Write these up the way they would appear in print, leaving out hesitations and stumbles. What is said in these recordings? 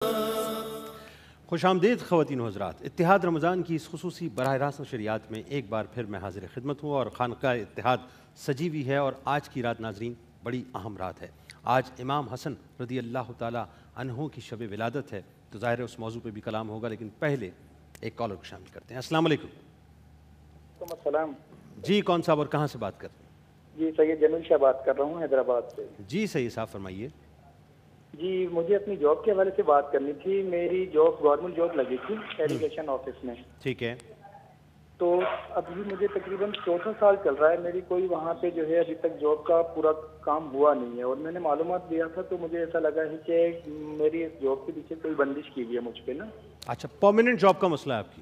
خوش آمدید خواتین و حضرات، اتحاد رمضان کی اس خصوصی براہ راست نشریات میں ایک بار پھر میں حاضر خدمت ہوں اور خانقاہ اتحاد سجی ہوئی ہے اور آج کی رات ناظرین بڑی اہم رات ہے۔ آج امام حسن رضی اللہ تعالی عنہ کی شب ولادت ہے، تو ظاہر ہے اس موضوع پہ بھی کلام ہوگا، لیکن پہلے ایک کالر کو شامل کرتے ہیں۔ السلام علیکم۔ وعلیکم السلام جی کون صاحب اور کہاں سے بات کر رہے ہیں؟ جی سید جمیل شاہ بات کر رہا ہوں حیدرآباد سے۔ جی سید صاحب فرمائیے۔ جی مجھے اپنی جاب کے حوالے سے بات کرنی تھی۔ میری جاب گورنمنٹ جاب لگی تھی ایجوکیشن آفس میں، ٹھیک ہے۔ تو ابھی مجھے تقریباً 4 سال چل رہا ہے، میری کوئی وہاں پہ جو ہے ابھی تک جاب کا پورا کام ہوا نہیں ہے، اور میں نے معلومات دیا تھا تو مجھے ایسا لگا ہے کہ میری اس جاب کے پیچھے کوئی بندش کی گئی ہے مجھ پہ نا۔ اچھا پرماننٹ جاب کا مسئلہ ہے آپ کی؟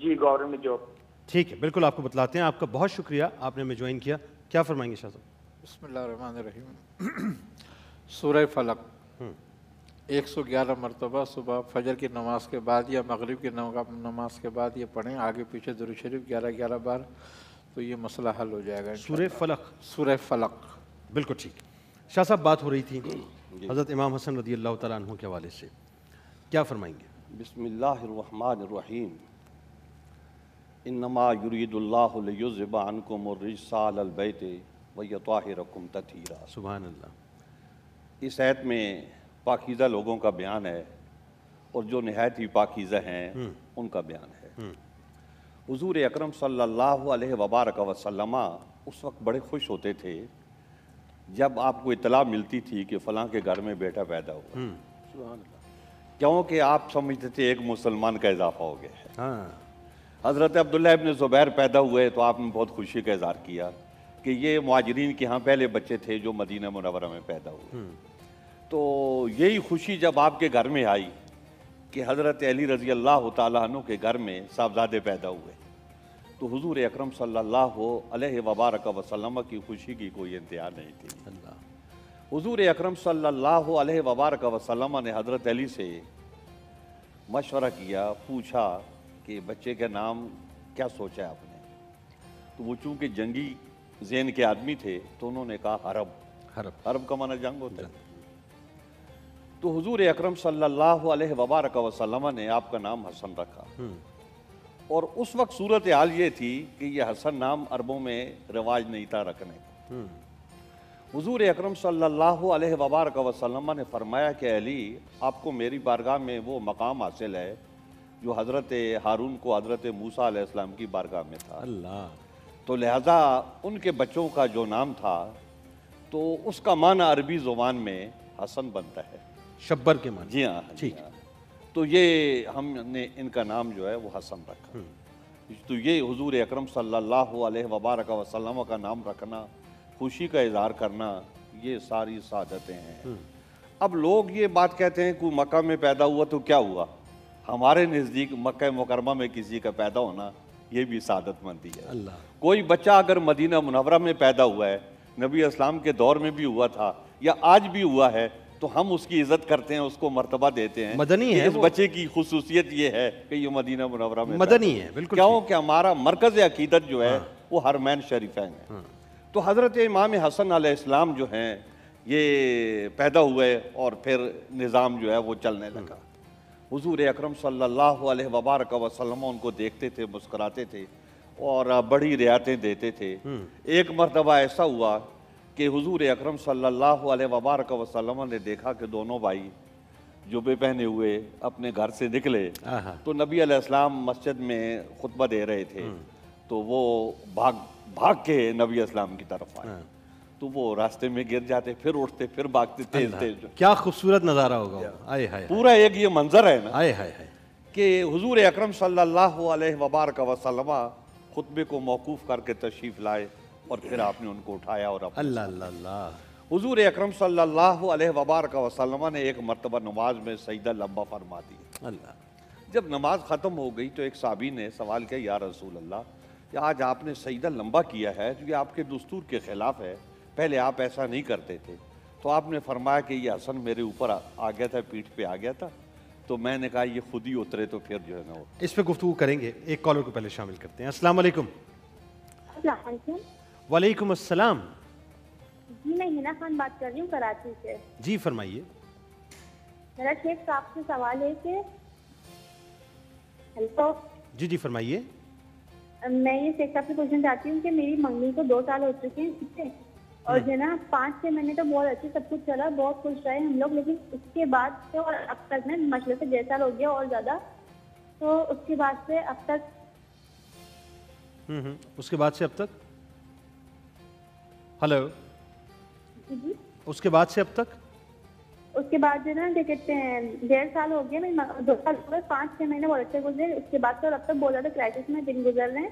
جی گورنمنٹ جاب۔ ٹھیک ہے، بالکل آپ کو بتلاتے ہیں۔ آپ کا بہت شکریہ، آپ نے ہمیں جوائن کیا۔ کیا فرمائیں گے شاہ صاحب؟ بسم اللہ الرحمن الرحیم۔ سورہ فلق 111 مرتبہ صبح فجر کی نماز کے بعد یا مغرب کی نماز کے بعد یہ پڑھیں، آگے پیچھے درود شریف 11 بار، تو یہ مسئلہ حل ہو جائے گا۔ سورہ فلق؟ سورہ فلق، بالکل ٹھیک۔ شاہ صاحب بات ہو رہی تھی حضرت امام حسن رضی اللہ تعالیٰ عنہ کے حوالے سے، کیا فرمائیں گے؟ بسم اللہ الرحمن الرحیم۔ انما یرید اللہ لیذہب عنکم الرجس اہل البیت ویطہرکم تطہیرا۔ سبحان اللہ۔ اس آیت میں پاکیزہ لوگوں کا بیان ہے، اور جو نہایت ہی پاکیزہ ہیں ان کا بیان ہے۔ حضور اکرم صلی اللہ علیہ وبارک وسلم اس وقت بڑے خوش ہوتے تھے جب آپ کو اطلاع ملتی تھی کہ فلاں کے گھر میں بیٹا پیدا ہوا۔ سبحان اللہ۔ کیونکہ آپ سمجھتے تھے ایک مسلمان کا اضافہ ہو گیا ہے۔ حضرت عبداللہ ابن زبیر پیدا ہوئے تو آپ نے بہت خوشی کا اظہار کیا کہ یہ مہاجرین کے ہاں پہلے بچے تھے جو مدینہ منورہ میں پیدا ہوئے۔ تو یہی خوشی جب آپ کے گھر میں آئی کہ حضرت علی رضی اللہ تعالیٰ عنہ کے گھر میں صاحبزادے پیدا ہوئے، تو حضور اکرم صلی اللہ علیہ وبارک وسلم کی خوشی کی کوئی انتہا نہیں تھی۔ حضور اکرم صلی اللہ علیہ وبارک وسلم نے حضرت علی سے مشورہ کیا، پوچھا کہ بچے کا نام کیا سوچا ہے آپ نے؟ تو وہ چونکہ جنگی ذہن کے آدمی تھے تو انہوں نے کہا حرب۔ حرب کا معنی جنگ ہوتا ہے۔ تو حضور اکرم صلی اللہ علیہ وبارک وسلم نے آپ کا نام حسن رکھا، اور اس وقت صورتحال یہ تھی کہ یہ حسن نام عربوں میں رواج نہیں تھا رکھنے کا۔ حضور اکرم صلی اللہ علیہ وبارک وسلم نے فرمایا کہ علی، آپ کو میری بارگاہ میں وہ مقام حاصل ہے جو حضرت ہارون کو حضرت موسیٰ علیہ السلام کی بارگاہ میں تھا۔ تو لہٰذا ان کے بچوں کا جو نام تھا تو اس کا معنی عربی زبان میں حسن بنتا ہے، شبر کے معنی۔ جی ہاں، ٹھیک۔ تو یہ ہم نے ان کا نام جو ہے وہ حسن رکھا۔ تو یہ حضور اکرم صلی اللہ علیہ وبارک وسلم کا نام رکھنا، خوشی کا اظہار کرنا، یہ ساری سعادتیں ہیں۔ اب لوگ یہ بات کہتے ہیں کہ مکہ میں پیدا ہوا تو کیا ہوا؟ ہمارے نزدیک مکہ مکرمہ میں کسی کا پیدا ہونا یہ بھی سعادت مندی ہے۔ کوئی بچہ اگر مدینہ منورہ میں پیدا ہوا ہے، نبی اسلام کے دور میں بھی ہوا تھا یا آج بھی ہوا ہے، تو ہم اس کی عزت کرتے ہیں، اس کو مرتبہ دیتے ہیں۔ مدنی ہے اس بچے کی خصوصیت یہ ہے کہ یہ مدینہ منورہ میں مدنی ہے، بالکل۔ کیونکہ ہمارا مرکز عقیدت جو ہے وہ حرمین شریفین ہے۔ تو حضرت امام حسن علیہ السلام جو ہیں یہ پیدا ہوئے اور پھر نظام جو ہے وہ چلنے لگا۔ حضور اکرم صلی اللہ علیہ وبارک وسلم ان کو دیکھتے تھے، مسکراتے تھے اور بڑی رعایتیں دیتے تھے۔ ایک مرتبہ ایسا ہوا کہ حضور اکرم صلی اللہ علیہ وبارک وسلم نے دیکھا کہ دونوں بھائی جبے پہنے ہوئے اپنے گھر سے نکلے، تو نبی علیہ السلام مسجد میں خطبہ دے رہے تھے، تو وہ بھاگ کے نبی علیہ السلام کی طرف آئے، تو وہ راستے میں گر جاتے، پھر اٹھتے، پھر بھاگتے تیز تیز۔ کیا خوبصورت نظارہ ہوگا، پورا ایک یہ منظر ہے نا آئے کہ حضور اکرم صلی اللہ علیہ وبارک وسلم خطبے کو موقوف کر کے تشریف لائے، اور پھر آپ نے ان کو اٹھایا اور اللہ اللہ اللہ۔ حضور اکرم صلی اللہ علیہ وبارک وسلم نے ایک مرتبہ نماز میں سجدہ لمبا فرما دیا۔ اللہ۔ جب نماز ختم ہو گئی تو ایک صحابی نے سوال کیا، یا رسول اللہ، کہ آج آپ نے سجدہ لمبا کیا ہے جو یہ آپ کے دستور کے خلاف ہے، پہلے آپ ایسا نہیں کرتے تھے۔ تو آپ نے فرمایا کہ یہ حسن میرے اوپر آ گیا تھا، پیٹھ پہ آ گیا تھا، تو میں نے کہا یہ خود ہی اترے تو پھر جو ہے نا اس پہ گفتگو کریں گے۔ ایک کالر کو پہلے شامل کرتے ہیں۔ السلام علیکم۔ السلام علیکم۔ وعلیکم السلام۔ جی میں ہنا خان بات کر رہی ہوں کراچی سے۔ جی فرمائیے۔ میرا شیخ صاحب سے سوال ہے کہ ہیلو، جی جی فرمائیے. میں یہ شیخ صاحب سے پوچھنا چاہتی ہوں کہ میری منگنی کو 2 سال ہو چکے ہیں، ٹھیک ہے، اور جو ہے نا 5-6 مہینے تو بہت اچھے سب کچھ چلا، بہت خوش رہے ہم لوگ، لیکن اس کے بعد سے اور اب تک نا مسئلے سے 1.5 سال ہو گیا اور زیادہ. تو اس کے بعد سے اب تک اس کے بعد سے اب تک ہلو جی اس کے بعد سے اب تک اس کے بعد جو ہے نا کیا کہتے ہیں 1.5 سال ہو گیا، 2 سال ہو گئے، 5-6 مہینے بہت اچھے گزرے، اس کے بعد سے اور اب تک بہت زیادہ کرائسس میں دن گزر رہے ہیں،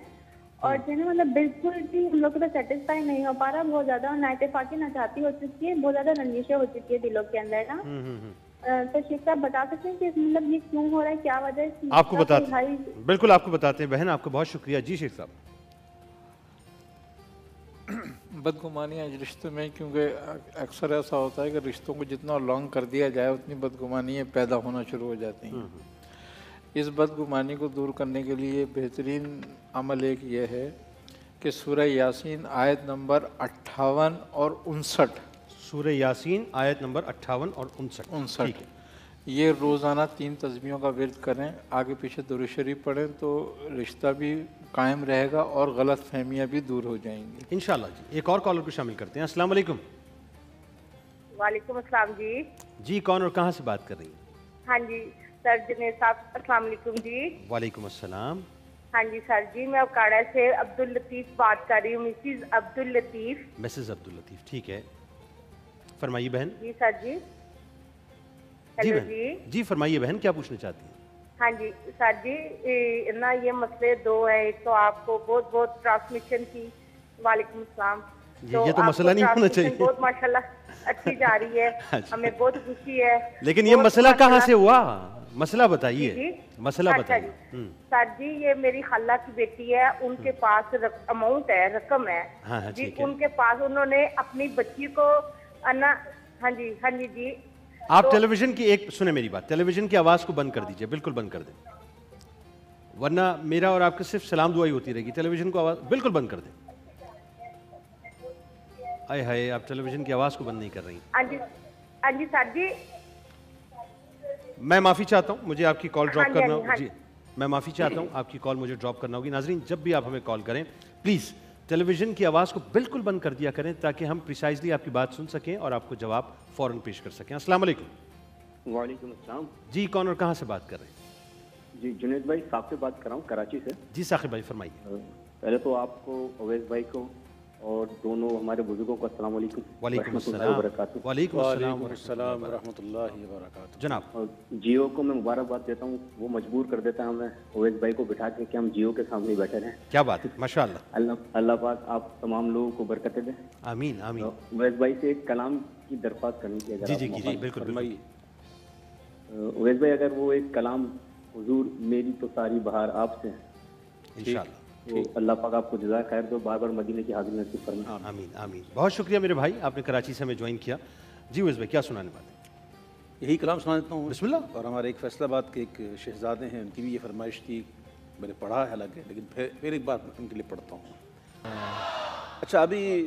اور جو ہے نا مطلب بالکل بھی ہم لوگ کو تو سیٹسفائی نہیں ہو پا رہا، بہت زیادہ نائٹیں فاقے نچاتی ہو چکی ہے، بہت زیادہ رنجشیں ہو چکی ہے دلوں کے اندر نا. تو شیخ صاحب بتا سکتے ہیں کہ مطلب یہ کیوں ہو رہا ہے، کیا وجہ ہے؟ آپ کو بتاتے ہیں، بالکل آپ کو بتاتے ہیں بہن، آپ کا بہت شکریہ. جی شیخ صاحب. بدگمانیاں رشتوں میں، کیونکہ اکثر ایسا ہوتا ہے کہ رشتوں کو جتنا لانگ کر دیا جائے اتنی بدگمانیاں پیدا ہونا شروع ہو جاتی ہیں. اس بدگمانی کو دور کرنے کے لیے بہترین عمل ایک یہ ہے کہ سورہ یاسین آیت نمبر 58 اور 59، سورہ یاسین آیت نمبر 58 اور 59 یہ روزانہ 3 تسبیحوں کا ورد کریں، آگے پیچھے درود شریف پڑھیں تو رشتہ بھی قائم رہے گا اور غلط فہمیاں بھی دور ہو جائیں گی انشاءاللہ. جی ایک اور کالر کو شامل کرتے ہیں. السلام علیکم. وعلیکم السلام جی. جی کون اور کہاں سے بات کر رہی ہیں؟ ہاں جی سر جنید صاحب السلام علیکم جی. وعلیکم السلام. ہاں جی سر جی، میں اوکاڑا سے عبداللطیف بات کر رہی ہوں، مسز عبداللطیف. مسز عبداللطیف، ٹھیک ہے، فرمائیے بہن. جی سر جی. جی ہیلو بہن. جی. جی فرمائیے بہن، کیا پوچھنا چاہتی ہیں؟ ہاں جی سر جی، نا یہ مسئلے 2 ہیں. ایک تو آپ کو بہت بہت ٹرانسمیشن کی، وعلیکم السلام. یہ تو مسئلہ نہیں ہونا چاہیے. بہت ماشاءاللہ اچھی جا رہی ہے، ہمیں بہت خوشی ہے. لیکن یہ مسئلہ کہاں سے ہوا؟ مسئلہ بتائیے. مسئلہ بتائیے. سر جی یہ میری خالہ کی بیٹی ہے، ان کے پاس اماؤنٹ ہے، رقم ہے جی، ان کے پاس انہوں نے اپنی بچی کو ہاں جی ہاں جی جی. آپ ٹیلی ویژن کی سنیں میری بات، ٹیلی ویژن کی آواز کو بند کر دیجئے، بالکل بند کر دیں، ورنہ میرا اور آپ کا صرف سلام دعائی ہوتی رہے گی. ٹیلی ویژن کو آواز بالکل بند کر دیں. آئے ہائے، آپ ٹیلی ویژن کی آواز کو بند نہیں کر رہی. ہاں جی سر جی. میں معافی چاہتا ہوں، مجھے آپ کی کال ڈراپ کرنا ہوگی. جی میں معافی چاہتا ہوں، آپ کی کال مجھے ڈراپ کرنا ہوگی. ناظرین جب بھی آپ ہمیں کال کریں پلیز ٹیلی ویژن کی آواز کو بالکل بند کر دیا کریں تاکہ ہم پریسائزلی آپ کی بات سن سکیں اور آپ کو جواب فوراً پیش کر سکیں. السلام علیکم. وعلیکم السلام. جی کون اور کہاں سے بات کر رہے ہیں؟ جی جنید بھائی صاحب سے بات کر رہا ہوں کراچی سے. جی ثاقب بھائی فرمائیے. پہلے تو آپ کو، اویس بھائی کو اور دونوں ہمارے بزرگوں کو السلام علیکم. وعلیکم السلام وبرکاتہ. وعلیکم السلام ورحمۃ اللہ وبرکاتہ. جناب. اور جیو کو میں مبارکباد دیتا ہوں، وہ مجبور کر دیتا ہے ہمیں اویس بھائی کو بٹھا کے کہ ہم جیو کے سامنے بیٹھے رہیں. کیا بات ہے، ماشاء اللہ. اللہ پاک آپ تمام لوگوں کو برکتیں دیں. آمین آمین. اویس بھائی سے ایک کلام کی درخواست کرنی تھی. جی جی جی بالکل فرمائیے. اویس بھائی اگر وہ ایک کلام، حضور میری تو ساری بہار آپ سے ہے، انشاءاللہ. تو اللہ پاک آپ کو جزائے خیر دو، بار بار مدینے کی حاضری نصیب فرمائے. آمین آمین. بہت شکریہ میرے بھائی، آپ نے کراچی سے ہمیں جوائن کیا. جی اویس بھائی کیا سنانے والے ہیں؟ یہی کلام سنا دیتا ہوں. بسم اللہ. اور ہمارے ایک فیصل آباد کے ایک شہزادے ہیں، ان کی بھی یہ فرمائش تھی، میں نے پڑھا ہے حالانکہ، لیکن پھر ایک بار ان کے لیے پڑھتا ہوں. اچھا، ابھی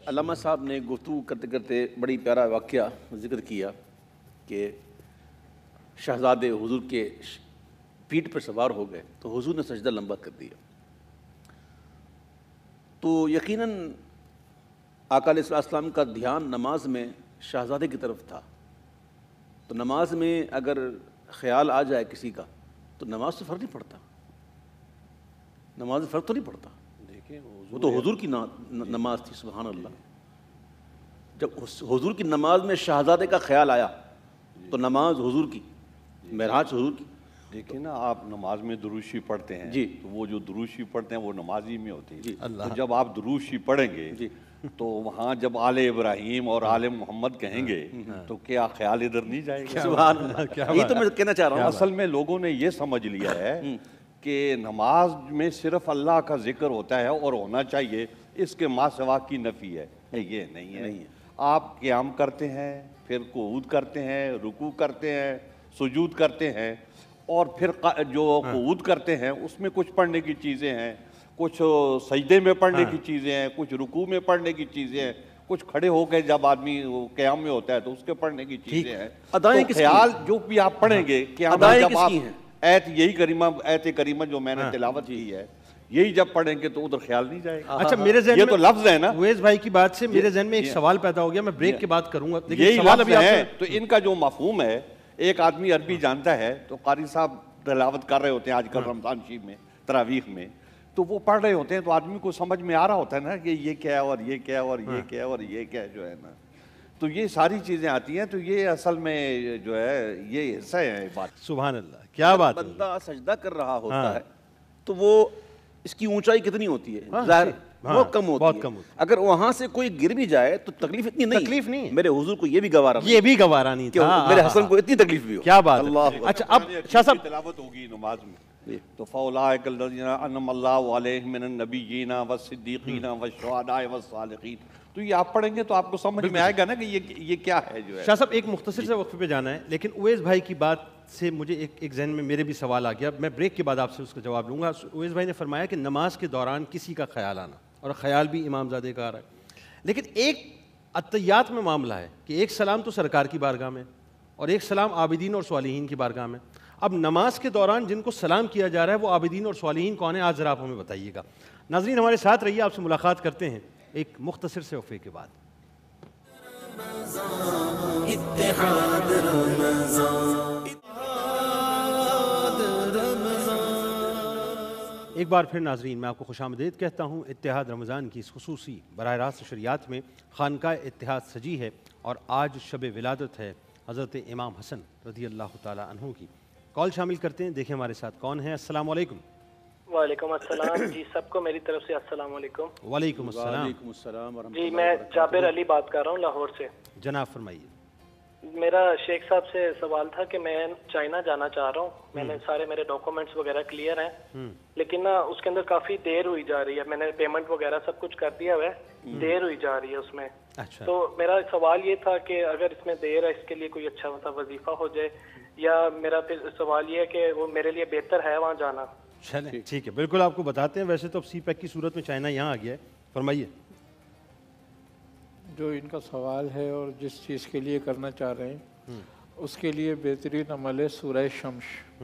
علامہ صاحب نے گفتگو کرتے کرتے بڑی پیارا واقعہ ذکر کیا کہ شہزادے حضور کے پیٹھ پر سوار ہو گئے تو حضور نے سجدہ لمبا کر دیا. تو یقیناً آقا علیہ السلام کا دھیان نماز میں شہزادے کی طرف تھا. تو نماز میں اگر خیال آ جائے کسی کا تو نماز سے فرق نہیں پڑتا، نماز سے فرق تو نہیں پڑتا. دیکھیں وہ تو حضور کی نماز تھی. سبحان اللہ. جب حضور کی نماز میں شہزادے کا خیال آیا تو نماز حضور کی، معراج حضور کی. دیکھیں نا، آپ نماز میں درود شریف پڑھتے ہیں جی، تو وہ جو درود شریف پڑھتے ہیں وہ نمازی میں ہوتی ہے. جی تو جب آپ درود شریف پڑھیں گے جی تو وہاں جب آل ابراہیم اور آل محمد کہیں گے تو کیا خیال ادھر نہیں جائے گا؟ سبحان اللہ. یہی تو میں کہنا چاہ رہا ہوں. اصل میں لوگوں نے یہ سمجھ لیا ہے کہ نماز میں صرف اللہ کا ذکر ہوتا ہے اور ہونا چاہیے، اس کے ما سوا کی نفی ہے. یہ نہیں ہے. آپ قیام کرتے ہیں، پھر قعود کرتے ہیں، رکوع کرتے ہیں، سجود کرتے ہیں، اور پھر جو قعود کرتے ہیں اس میں کچھ پڑھنے کی چیزیں ہیں، کچھ سجدے میں پڑھنے کی چیزیں ہیں، کچھ رکوع میں پڑھنے کی چیزیں ہیں، کچھ کھڑے ہو کے جب آدمی قیام میں ہوتا ہے تو اس کے پڑھنے کی چیزیں ہیں. ادائیں تو خیال جو بھی آپ پڑھیں گے قیام میں جب آپ ایت یہی ایت کریمہ جو میں نے تلاوت کی ہے یہی جب پڑھیں گے تو ادھر خیال نہیں جائے گا. اچھا میرے ذہن یہ تو لفظ ہے نا. اویس بھائی کی بات سے میرے ذہن میں ایک سوال پیدا ہو گیا, میں بریک کے بعد کروں گا. یہی لفظ ہے تو ان کا جو مفہوم ہے, ایک آدمی عربی جانتا ہے تو قاری صاحب تلاوت کر رہے ہوتے ہیں آج کل رمضان شریف میں تراویح میں, تو وہ پڑھ رہے ہوتے ہیں تو آدمی کو سمجھ میں آ رہا ہوتا ہے نا کہ یہ کیا ہے اور یہ کیا ہے اور یہ کیا ہے اور یہ کیا ہے جو ہے نا. تو یہ ساری چیزیں آتی ہیں, تو یہ اصل میں جو ہے یہ حصہ ہے بات. سبحان اللہ, کیا بات ہے. بندہ سجدہ کر رہا ہوتا ہے تو وہ اس کی اونچائی کتنی ہوتی ہے, ظاہر بہت کم ہوتی ہے. اگر وہاں سے کوئی گر بھی جائے تو تکلیف اتنی نہیں. میرے حضور کو یہ بھی گوارا نہیں تھا, میرے حسن کو اتنی تکلیف بھی ہو. کیا بات ہے. اچھا اب شاہ صاحب تلاوت ہوگی نماز میں تو فاولئک الذین انعم اللہ علیہم من النبیین والصدیقین والشہداء والصالحین, تو یہ آپ پڑھیں گے تو آپ کو سمجھ میں آئے گا نا کہ یہ کیا ہے جو ہے. شاہ صاحب ایک مختصر سے وقفے پہ جانا ہے, لیکن اویس بھائی کی بات سے مجھے ایک ذہن میں میرے بھی سوال آ گیا, میں بریک کے بعد آپ سے اس کا جواب لوں گا. اویس بھائی نے فرمایا کہ نماز کے دوران کسی کا خیال آنا, اور خیال بھی امام زادے کا آ رہا ہے, لیکن ایک عطیات میں معاملہ ہے کہ ایک سلام تو سرکار کی بارگاہ میں اور ایک سلام عابدین اور صالحین کی بارگاہ میں. اب نماز کے دوران جن کو سلام کیا جا رہا ہے وہ عابدین اور صالحین کون ہیں, آج ذرا آپ ہمیں بتائیے گا. ناظرین ہمارے ساتھ رہیے, آپ سے ملاقات کرتے ہیں ایک مختصر سے وقفے کے بعد. ایک بار پھر ناظرین میں آپ کو خوش آمدید کہتا ہوں. اتحاد رمضان کی اس خصوصی براہ راست نشریات میں خانقاہ اتحاد سجی ہے اور آج شب ولادت ہے حضرت امام حسن رضی اللہ تعالیٰ عنہ کی. کال شامل کرتے ہیں, دیکھیں ہمارے ساتھ کون ہے. السلام علیکم. وعلیکم السلام. جی سب کو میری طرف سے السلام علیکم. وعلیکم السلام. وعلیکم السلام ورحمۃ اللہ. جی میں جابر علی بات کر رہا ہوں لاہور سے. جناب فرمائیے. میرا شیخ صاحب سے سوال تھا کہ میں چائنا جانا چاہ رہا ہوں, میں نے سارے میرے ڈاکومنٹس وغیرہ کلیئر ہیں, لیکن نا اس کے اندر کافی دیر ہوئی جا رہی ہے. میں نے پیمنٹ وغیرہ سب کچھ کر دیا ہوا ہے, دیر ہوئی جا رہی ہے اس میں. تو میرا سوال یہ تھا کہ اگر اس میں دیر ہے اس کے لیے کوئی اچھا وظیفہ ہو جائے, یا میرا پھر سوال یہ ہے کہ وہ میرے لیے بہتر ہے وہاں جانا. چلیں ٹھیک ہے, بالکل آپ کو بتاتے ہیں. ویسے تو اب سی پیک کی صورت میں چائنا یہاں آ گیا ہے, فرمائیے. جو ان کا سوال ہے اور جس چیز کے لیے کرنا چاہ رہے ہیں اس کے لیے بہترین عمل ہے سورہ شمس.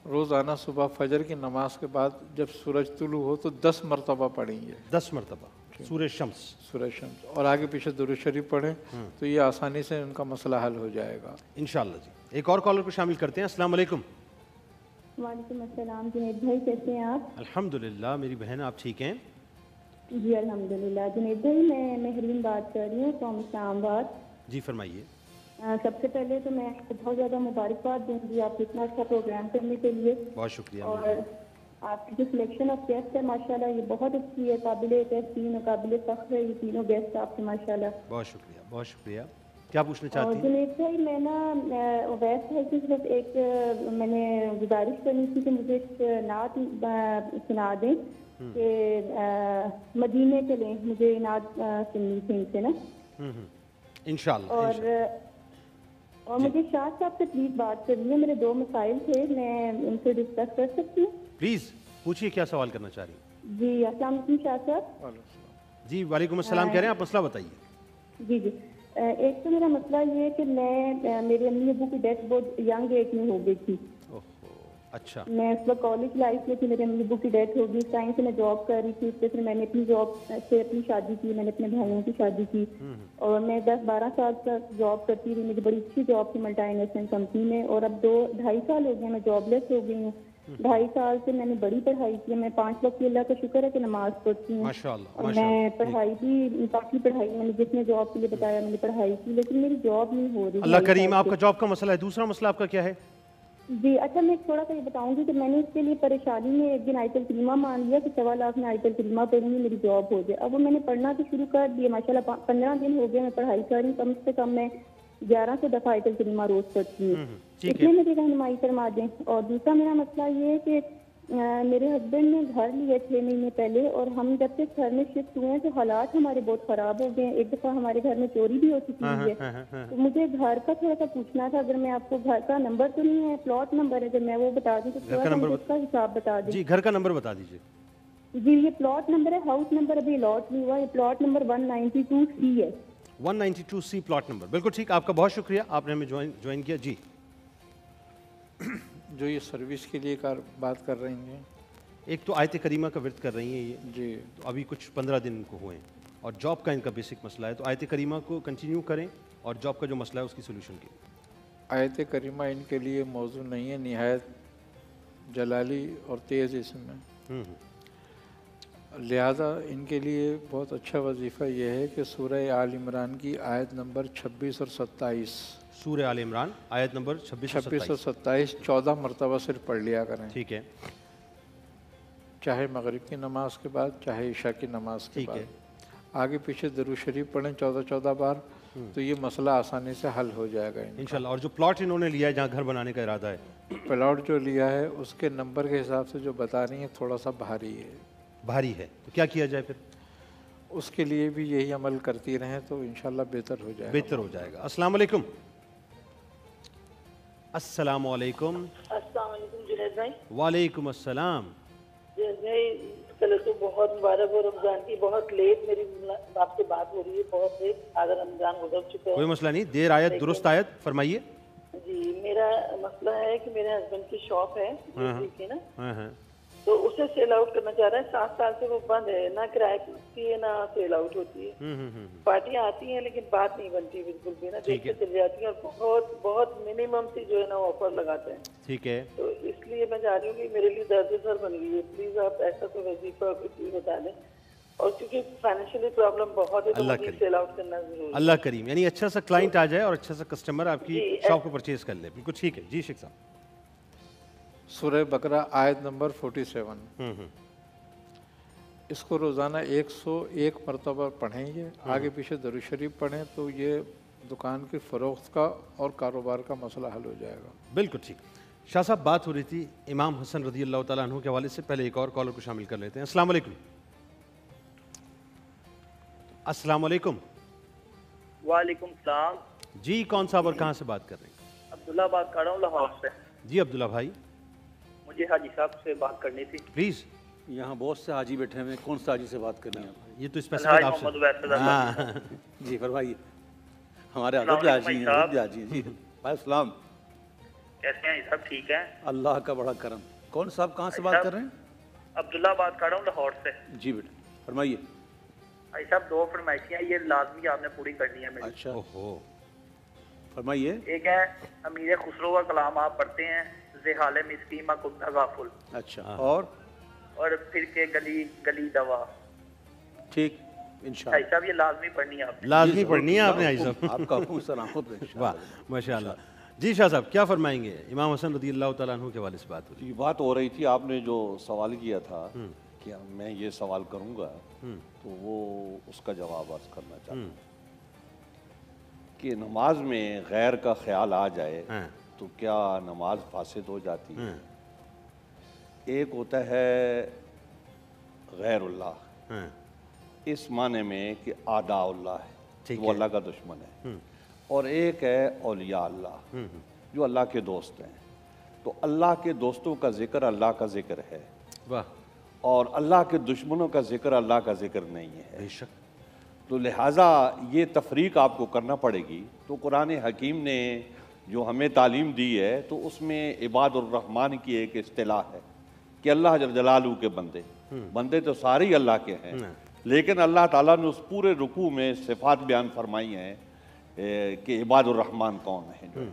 روزانہ صبح فجر کی نماز کے بعد جب سورج طلوع ہو تو 10 مرتبہ پڑھیں گے. 10 مرتبہ سورہ شمس. سورہ شمس, اور آگے پیچھے درود شریف پڑھیں تو یہ آسانی سے ان کا مسئلہ حل ہو جائے گا انشاءاللہ. جی ایک اور کالر کو شامل کرتے ہیں. السلام علیکم. وعلیکم السلام. جنید بھائی کیسے ہیں آپ؟ الحمدللہ میری بہن, آپ ٹھیک ہیں؟ جی الحمدللہ. جنید بھائی میں مہرین بات کر رہی ہوں فرام اسلام آباد. جی فرمائیے. سب سے پہلے تو میں آپ کو بہت زیادہ مبارکباد دوں گی آپ اتنا اچھا پروگرام کرنے کے لیے. بہت شکریہ. اور آپ کی جو سلیکشن آف گیسٹ ہے ماشاءاللہ یہ بہت اچھی ہے, قابل تحسین اور قابل فخر ہے یہ تینوں گیسٹ آپ کے ماشاءاللہ. بہت شکریہ, بہت شکریہ. کیا پوچھنا چاہتی ہیں؟ جنید بھائی میں نا اویس بھائی کی صرف ایک میں نے گزارش کرنی تھی کہ مجھے ایک نعت سنا دیں کہ مدینے چلیں, مجھے نعت سننی تھی ان سے نا انشاءاللہ. اور مجھے شاہ صاحب سے پلیز بات کرنی ہے, میرے 2 مسائل تھے, میں ان سے ڈسکس کر سکتی ہوں؟ پلیز پوچھیے, کیا سوال کرنا چاہ رہی ہیں؟ جی السلام علیکم شاہ صاحب. جی وعلیکم السلام. کہہ رہے ہیں آپ مسئلہ بتائیے. جی ایک تو میرا مسئلہ یہ ہے کہ میرے امی ابو کی ڈیتھ بہت ینگ ایج میں ہو گئی تھی. اچھا. میں اس وقت کالج لائف میں تھی, میرے امی ابو کی ڈیتھ ہو گئی. اس ٹائم سے میں جاب کر رہی تھی, اس سے پھر میں نے اپنی جاب سے اپنی شادی کی, میں نے اپنے بھائیوں کی شادی کی, اور میں 10-12 سال تک جاب کرتی رہی. میری بڑی اچھی جاب تھی ملٹی نیشنل کمپنی میں, اور اب 2-2.5 سال ہو گئے میں جاب لیس ہو گئی ہوں. 2.5 سال سے میں نے بڑی پڑھائی کی ہے. میں 5 وقت کی اللہ کا شکر ہے کہ نماز پڑھتی ہوں, اور میں پڑھائی بھی کافی پڑھائی میں نے جس نے جاب کے لیے بتایا میں نے پڑھائی کی, لیکن میری جاب نہیں ہو رہی. اللہ کریم. آپ کا جاب کا مسئلہ ہے. دوسرا مسئلہ آپ کا کیا ہے؟ جی اچھا میں تھوڑا سا یہ بتاؤں گی کہ میں نے اس کے لیے پریشانی میں ایک دن آیت الکریمہ مان لیا کہ 1.25 لاکھ میں آیت الکریمہ پڑھوں گی میری جاب ہو جائے. اب وہ میں نے پڑھنا تو شروع کر دیا ماشاءاللہ, 15 دن ہو گئے میں پڑھائی کر رہی ہوں, کم سے کم میں 1100 دفعہ آیت الکریمہ روز پڑھتی ہوں. اس میں میری رہنمائی فرما دیں. اور دوسرا میرا مسئلہ یہ ہے کہ میرے ہسبینڈ نے گھر لیے 6 مہینے پہلے, اور ہم جب سے گھر میں شفٹ ہوئے ہیں تو حالات ہمارے بہت خراب ہو گئے ہیں. ایک دفعہ ہمارے گھر میں چوری بھی ہو چکی ہے. تو مجھے گھر کا تھوڑا سا پوچھنا تھا, اگر میں آپ کو گھر کا نمبر تو نہیں ہے, پلاٹ نمبر ہے, جب میں وہ بتا دوں تو تھوڑا سا اس کا حساب بتا دیں. جی گھر کا نمبر بتا دیجیے. جی یہ پلاٹ نمبر ہے, ہاؤس نمبر ابھی الاٹ نہیں ہوا, یہ پلاٹ نمبر 192C ہے. 192C پلاٹ نمبر, بالکل ٹھیک. آپ کا بہت شکریہ, آپ نے ہمیں جوائن کیا. جی جو یہ سروس کے لیے بات کر رہی ہیں, ایک تو آیت کریمہ کا ورد کر رہی ہیں یہ جی, تو ابھی کچھ 15 دن ان کو ہوئے ہیں, اور جاب کا ان کا بیسک مسئلہ ہے, تو آیت کریمہ کو کنٹینیو کریں اور جاب کا جو مسئلہ ہے اس کی سولوشن کی. آیت کریمہ ان کے لیے موضوع نہیں ہے, نہایت جلالی اور تیز اسم میں, لہذا ان کے لیے بہت اچھا وظیفہ یہ ہے کہ سورہ آل عمران کی آیت نمبر 26 اور 27, سورہ آل عمران آیت نمبر 26 اور 27 14 مرتبہ صرف پڑھ لیا کریں. ٹھیک ہے, چاہے مغرب کی نماز کے بعد چاہے عشاء کی نماز کے بعد. آگے پیچھے درود شریف پڑھیں 14 بار, تو یہ مسئلہ آسانی سے حل ہو جائے گا انشاءاللہ. اور جو پلاٹ انہوں نے لیا ہے جہاں گھر بنانے کا ارادہ ہے, پلاٹ جو لیا ہے اس کے نمبر کے حساب سے جو بتا رہی ہیں تھوڑا سا بھاری ہے, تو کیا کیا جائے پھر؟ اس کے لیے بھی یہی عمل کرتی رہیں تو انشاءاللہ بہتر ہو جائے گا. السلام علیکم. السلام علیکم. السلام علیکم جنید بھائی. وعلیکم السلام. جنید بھائی پہلے تو بہت مبارک ہو رمضان کی, بہت لیٹ میری آپ سے بات ہو رہی ہے, بہت لیٹ, آدھا رمضان گزر چکا ہے. کوئی مسئلہ نہیں, دیر آیت درست آیت, فرمائیے. جی میرا مسئلہ ہے کہ میرے ہسبینڈ کی شاپ ہے کی نا, تو اسے سیل آؤٹ کرنا چاہ رہے ہیں. 7 سال سے وہ بند ہے, نہ کرایہ کی ہے نہ سیل آؤٹ ہوتی ہے. پارٹیاں آتی ہیں لیکن بات نہیں بنتی بالکل بھی نا, دیکھ کے چلی جاتی ہیں, اور بہت بہت منیمم سی جو ہے نا آفر لگاتے ہیں. ٹھیک ہے, تو اس لیے میں چاہ رہی ہوں کہ میرے لیے درد سر بن گئی ہے, پلیز آپ ایسا کوئی وظیفہ کچھ بھی بتا دیں. اور کیونکہ فائنینشیلی پرابلم بہت ہے تو مجھے سیل آؤٹ کرنا ضروری ہے. اللہ کریم, یعنی اچھا سا کلائنٹ آ جائے اور اچھا سا کسٹمر آپ کی شاپ کو پرچیز کر لے. بالکل ٹھیک ہے. جی شیخ صاحب. سورہ بقرہ آیت نمبر 47, اس کو روزانہ 101 مرتبہ پڑھیں گے, آگے پیچھے درود شریف پڑھیں تو یہ دکان کی فروخت کا اور کاروبار کا مسئلہ حل ہو جائے گا. بالکل ٹھیک. شاہ صاحب بات ہو رہی تھی امام حسن رضی اللہ تعالیٰ عنہ کے حوالے سے, پہلے ایک اور کالر کو شامل کر لیتے ہیں. السلام علیکم. السلام علیکم. وعلیکم السلام. جی کون صاحب اور کہاں سے بات کر رہے ہیں؟ عبداللہ بات کر رہا ہوں لاہور سے. جی عبداللہ بھائی. مجھے حاجی صاحب سے بات کرنی تھی. پلیز. یہاں بہت سے حاجی بیٹھے ہیں, کون سے حاجی سے بات کرنی ہے؟ یہ تو اسپیسیفک آپ سے. جی فرمائیے. ہمارے حضرت حاجی ہیں. جی السلام. کیسے ہیں سب؟ ٹھیک ہیں اللہ کا بڑا کرم. کون صاحب کہاں سے بات کر رہے ہیں؟ عبداللہ بات کر رہا ہوں لاہور سے. جی بیٹا فرمائیے. بھائی صاحب 2 فرمائشیں ہیں, یہ لازمی آپ نے پوری کرنی ہے میری. اچھا فرمائیے. ایک ہے امیر خسرو کا کلام آپ پڑھتے ہیں, زحال مسکین ما کنت غافل. اچھا. اور پھر کے گلی گلی دوا. ٹھیک انشاءاللہ. صاحب یہ لازمی پڑھنی ہے آپ نے. لازمی پڑھنی ہے آپ نے. آپ کا حکم سلام ہو. واہ ماشاءاللہ. جی شاہ صاحب کیا فرمائیں گے؟ امام حسن رضی اللہ تعالیٰ عنہ کے حوالے سے بات ہو رہی. یہ بات ہو رہی تھی, آپ نے جو سوال کیا تھا کہ میں یہ سوال کروں گا, تو وہ اس کا جواب عرض کرنا چاہتا ہوں کہ نماز میں غیر کا خیال آ جائے تو کیا نماز فاسد ہو جاتی ہے؟ ایک ہوتا ہے غیر اللہ, اس معنی میں کہ اعداء اللہ ہے, وہ اللہ کا دشمن ہے, اور ایک ہے اولیاء اللہ جو اللہ کے دوست ہیں. تو اللہ کے دوستوں کا ذکر اللہ کا ذکر ہے, اور اللہ کے دشمنوں کا ذکر اللہ کا ذکر نہیں ہے. بے شک. تو لہٰذا یہ تفریق آپ کو کرنا پڑے گی. تو قرآن حکیم نے جو ہمیں تعلیم دی ہے تو اس میں عباد الرحمن کی ایک اصطلاح ہے کہ اللہ جل جلالہ کے بندے تو سارے ہی اللہ کے ہیں, لیکن اللہ تعالیٰ نے اس پورے رکوع میں صفات بیان فرمائی ہیں کہ عباد الرحمن کون ہیں.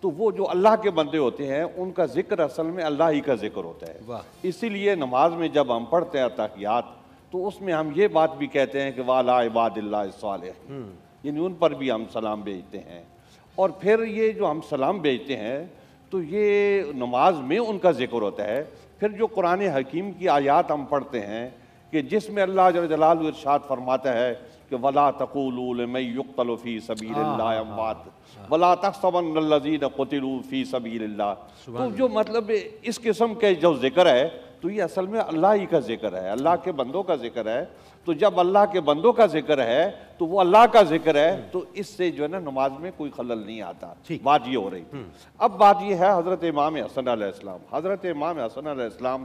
تو وہ جو اللہ کے بندے ہوتے ہیں ان کا ذکر اصل میں اللہ ہی کا ذکر ہوتا ہے. اسی لیے نماز میں جب ہم پڑھتے ہیں تحیات تو اس میں ہم یہ بات بھی کہتے ہیں کہ وَعَلَىٰ عِبَادِ اللَّهِ الصَّالِحِينَ, یعنی ان پر بھی ہم سلام بھیجتے ہیں. اور پھر یہ جو ہم سلام بھیجتے ہیں تو یہ نماز میں ان کا ذکر ہوتا ہے. پھر جو قرآن حکیم کی آیات ہم پڑھتے ہیں کہ جس میں اللہ جل جلالہ ارشاد فرماتا ہے کہ وَلَا تَقُولُوا لِمَن يُقْتَلُ فِي سَبِيلِ اللَّهِ أَمْوَاتٌ وَلَا تَحْسَبَنَّ الَّذِينَ قُتِلُوا فِي سَبِيلِ اللَّهِ. تو جو مطلب اس قسم کے جو ذکر ہے تو یہ اصل میں اللہ ہی کا ذکر ہے, اللہ کے بندوں کا ذکر ہے. تو جب اللہ کے بندوں کا ذکر ہے تو وہ اللہ کا ذکر ہے, تو اس سے جو ہے نا نماز میں کوئی خلل نہیں آتا. بات یہ ہو رہی تھی. اب بات یہ ہے حضرت امام حسن علیہ السلام. حضرت امام حسن علیہ السلام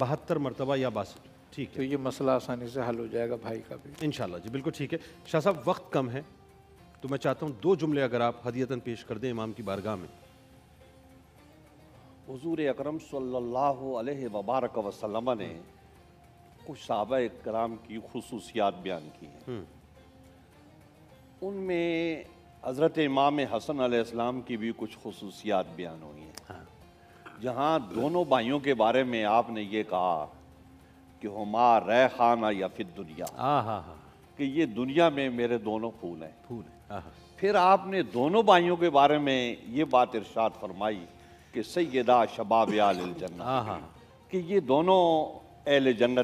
72 مرتبہ یا 62. ٹھیک ہے, تو یہ مسئلہ آسانی سے حل ہو جائے گا بھائی کا بھی انشاءاللہ. جی بالکل ٹھیک ہے. شاہ صاحب وقت کم ہے تو میں چاہتا ہوں 2 جملے اگر آپ ہدیتاً پیش کر دیں امام کی بارگاہ میں. حضور اکرم صلی اللہ علیہ وبارک وسلم نے کچھ صحابہ کرام کی خصوصیات بیان کی ہیں. ان میں حضرت امام حسن علیہ السلام کی بھی کچھ خصوصیات بیان ہوئی ہیں. جہاں دونوں بھائیوں کے بارے میں آپ نے یہ کہا کہ ہما ریحانہ یا فی الدنیا, کہ یہ دنیا میں میرے دونوں پھول ہیں. پھر آپ نے دونوں بھائیوں کے بارے میں یہ بات ارشاد فرمائی کہ سیدہ شباب اہل الجنہ, کہ یہ دونوں اہل جنت